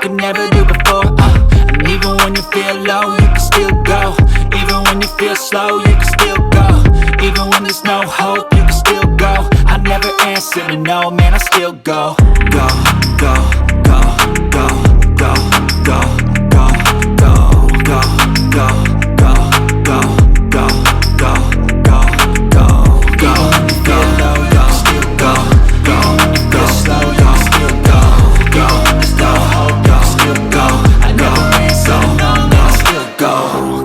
could never do before. And even when you feel low, you can still go. Even when you feel slow, you can still go. Even when there's no hope, you can still go. I never answer to no, man, I still go. Go, go, go, go, go, go, go, go, go, go, go, go, go, go, go, go, go. Even when you feel low, you can still go. Even when you feel slow, you can still go. Even when there's no hope, you can still go. I never answer to no, man, I still go.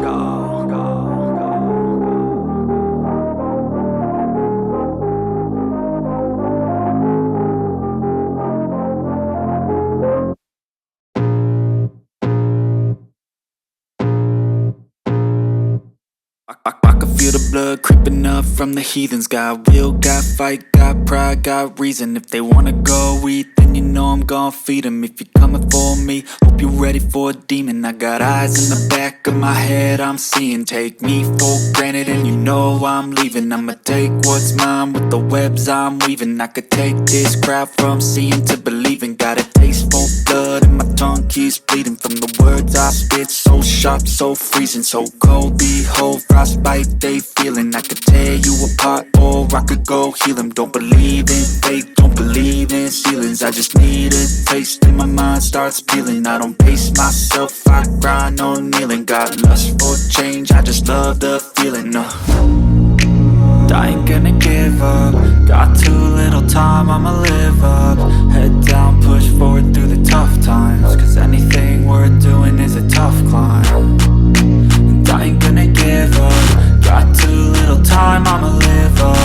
I can feel the blood creeping up from the heathens. Got will, got fight, got pride, got reason. If they wanna go eat, then you know I'm gon' feed them. If you're coming for me, hope you're ready for a demon. I got eyes in the back of my head, I'm seeing. Take me for granted and you know I'm leaving. I'ma take what's mine with the webs I'm weaving. I could take this crowd from seeing to believing. Got a taste for blood and my tongue keeps bleeding. From the words I spit, so sharp, so freezing. So cold, behold, frostbite they feeling. I could tear you apart or I could go heal them. Don't believe in fate, don't believe in ceilings. I just need a taste and my mind starts peeling. I don't pace myself, I grind on kneeling. Got lust for change, I just love the feeling. I ain't gonna give up. Got too little time, I'ma live up. Head down, push forward through the tough times. Cause anything worth doing is a tough climb. And I ain't gonna give up. Got too little time, I'ma live up.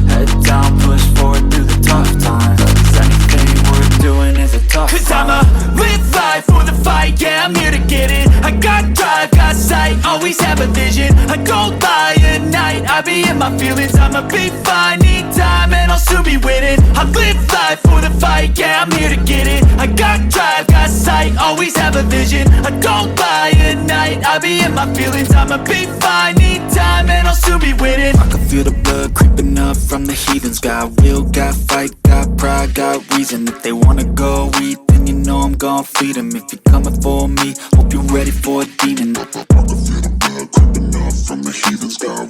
Head down, push forward through the tough times. Cause anything worth doing is a tough climb. Cause I'ma live life for the fight, yeah, I'm here to get it. I got drive, got sight, always have a vision. I go by at night, I be in my feelings. I'ma be fine, need time and I'll soon be winning. I live life for the fight, yeah, I'm here to get it. I got drive, got sight, always have a vision. I go by at night, I be in my feelings. I'ma be fine, need time and I'll soon be winning. I can feel the blood creeping up from the heathens. Got will, got fight, got pride, got reason. If they wanna go eat, then you know I'm gon' feed them. If you're coming for me, hope you're ready for a demon. I can feel the blood creeping up from the heathens. Got